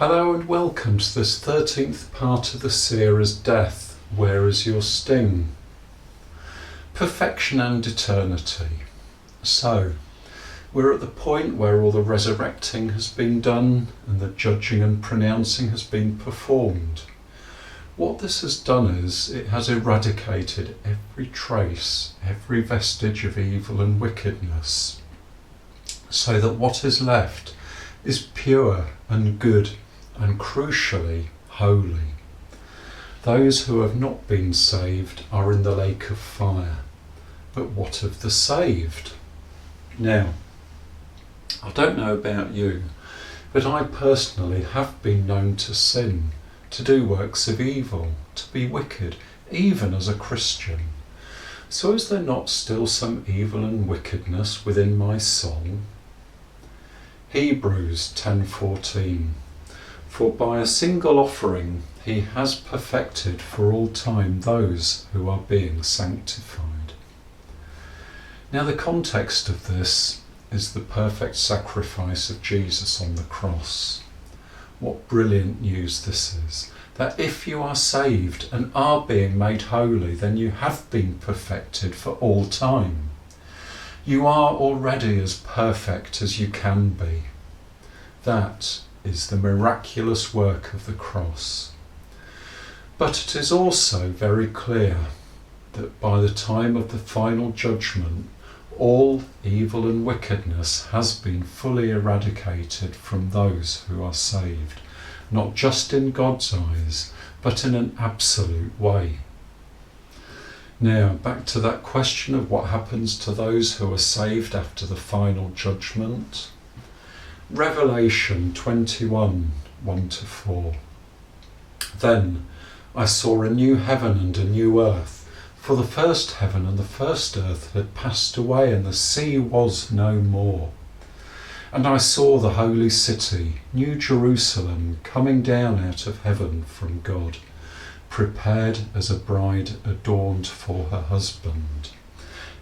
Hello and welcome to this 13th part of the series Death, Where is Your Sting? Perfection and Eternity. So, we're at the point where all the resurrecting has been done and the judging and pronouncing has been performed. What this has done is it has eradicated every trace, every vestige of evil and wickedness, so that what is left is pure and good and crucially holy. Those who have not been saved are in the lake of fire. But what of the saved? Now, I don't know about you, but I personally have been known to sin, to do works of evil, to be wicked, even as a Christian. So is there not still some evil and wickedness within my soul? Hebrews 10:14. For by a single offering he has perfected for all time those who are being sanctified. Now the context of this is the perfect sacrifice of Jesus on the cross. What brilliant news this is, that if you are saved and are being made holy, then you have been perfected for all time. You are already as perfect as you can be. That is the miraculous work of the cross. But it is also very clear that by the time of the final judgment, all evil and wickedness has been fully eradicated from those who are saved, not just in God's eyes, but in an absolute way. Now, back to that question of what happens to those who are saved after the final judgment. Revelation 21, 1-4. Then I saw a new heaven and a new earth, for the first heaven and the first earth had passed away, and the sea was no more. And I saw the holy city, New Jerusalem, coming down out of heaven from God, prepared as a bride adorned for her husband.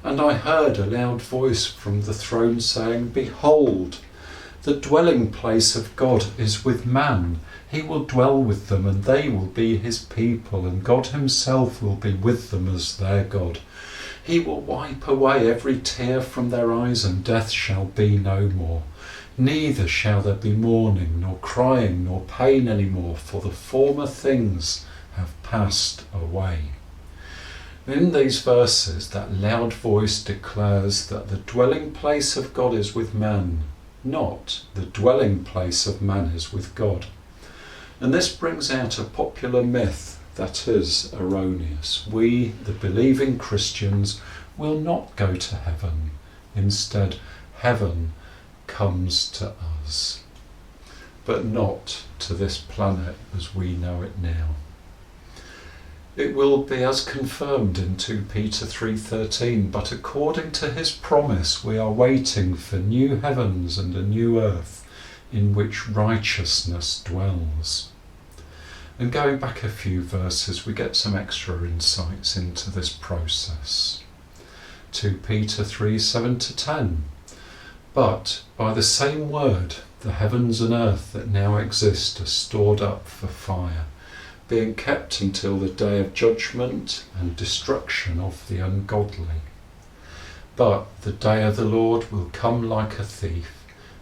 And I heard a loud voice from the throne saying, Behold, the dwelling place of God is with man. He will dwell with them, and they will be his people, and God himself will be with them as their God. He will wipe away every tear from their eyes, and death shall be no more. Neither shall there be mourning, nor crying, nor pain any more, for the former things have passed away. In these verses, that loud voice declares that the dwelling place of God is with man, not the dwelling place of man is with God. And this brings out a popular myth that is erroneous. We, the believing Christians, will not go to heaven. Instead, heaven comes to us, but not to this planet as we know it now. It will be as confirmed in 2 Peter 3:13, but according to his promise we are waiting for new heavens and a new earth in which righteousness dwells. And going back a few verses, we get some extra insights into this process. 2 Peter 3:7-10. But by the same word, the heavens and earth that now exist are stored up for fire, being kept until the day of judgment and destruction of the ungodly. But the day of the Lord will come like a thief,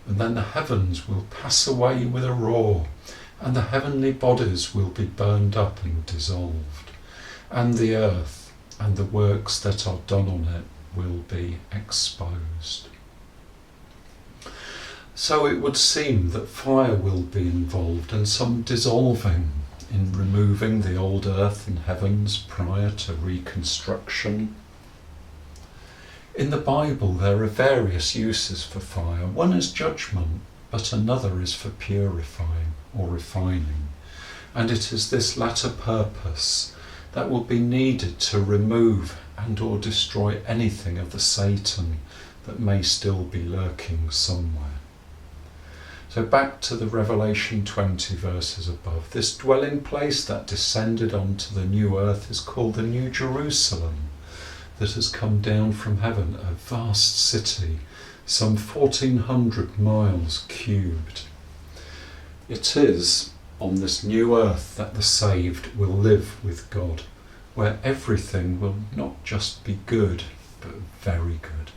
and then the heavens will pass away with a roar, and the heavenly bodies will be burned up and dissolved, and the earth and the works that are done on it will be exposed. So it would seem that fire will be involved and some dissolving in removing the old earth and heavens prior to reconstruction. In the Bible there are various uses for fire. One is judgment, but another is for purifying or refining. And it is this latter purpose that will be needed to remove and or destroy anything of the Satan that may still be lurking somewhere. So back to the Revelation 20 verses above. This dwelling place that descended onto the new earth is called the New Jerusalem, that has come down from heaven, a vast city, some 1,400 miles cubed. It is on this new earth that the saved will live with God, where everything will not just be good, but very good.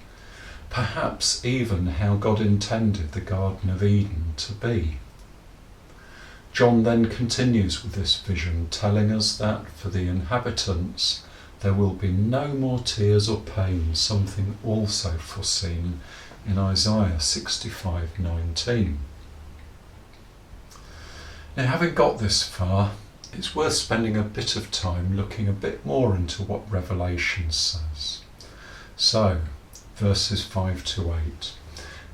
Perhaps even how God intended the Garden of Eden to be. John then continues with this vision, telling us that for the inhabitants there will be no more tears or pain, something also foreseen in Isaiah 65:19. Now, having got this far, it's worth spending a bit of time looking a bit more into what Revelation says. So, verses 5 to 8.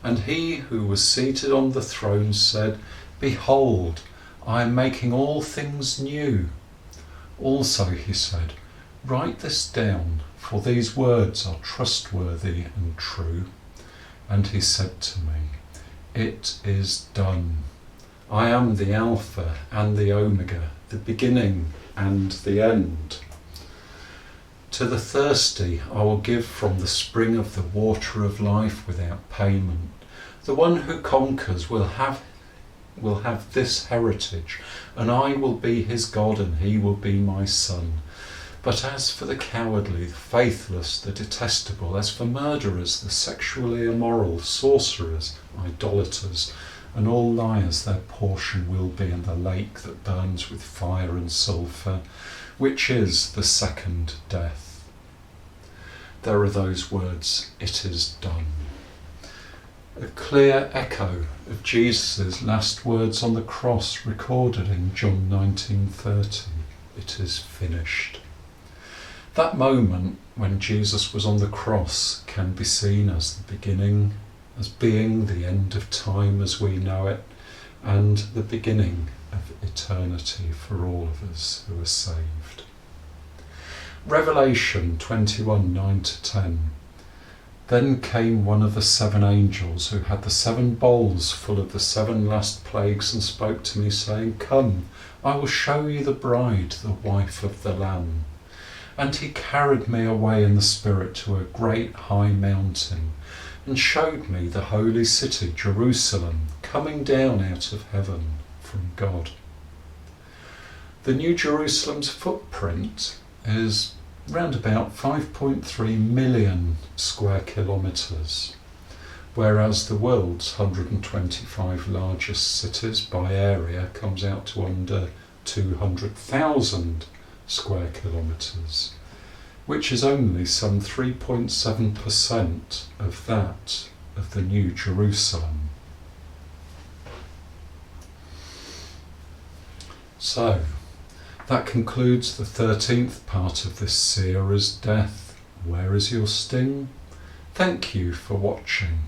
And he who was seated on the throne said, Behold, I am making all things new. Also, he said, Write this down, for these words are trustworthy and true. And he said to me, It is done. I am the Alpha and the Omega, the beginning and the end. To the thirsty I will give from the spring of the water of life without payment. The one who conquers will have this heritage, and I will be his God and he will be my son. But as for the cowardly, the faithless, the detestable, as for murderers, the sexually immoral, sorcerers, idolaters, and all liars, their portion will be in the lake that burns with fire and sulphur, which is the second death. There are those words, it is done. A clear echo of Jesus' last words on the cross recorded in John 19:30. It is finished. That moment when Jesus was on the cross can be seen as the beginning, as being the end of time as we know it, and the beginning of eternity for all of us who are saved. Revelation 21:9-10. Then came one of the 7 angels who had the 7 bowls full of the 7 last plagues and spoke to me, saying, Come, I will show you the bride, the wife of the Lamb. And he carried me away in the Spirit to a great high mountain, and showed me the holy city, Jerusalem, coming down out of heaven from God. The New Jerusalem's footprint is round about 5.3 million square kilometres, whereas the world's 125 largest cities by area comes out to under 200,000 square kilometres, which is only some 3.7% of that of the New Jerusalem. So, that concludes the 13th part of this series, Death, Where is Your Sting? Thank you for watching.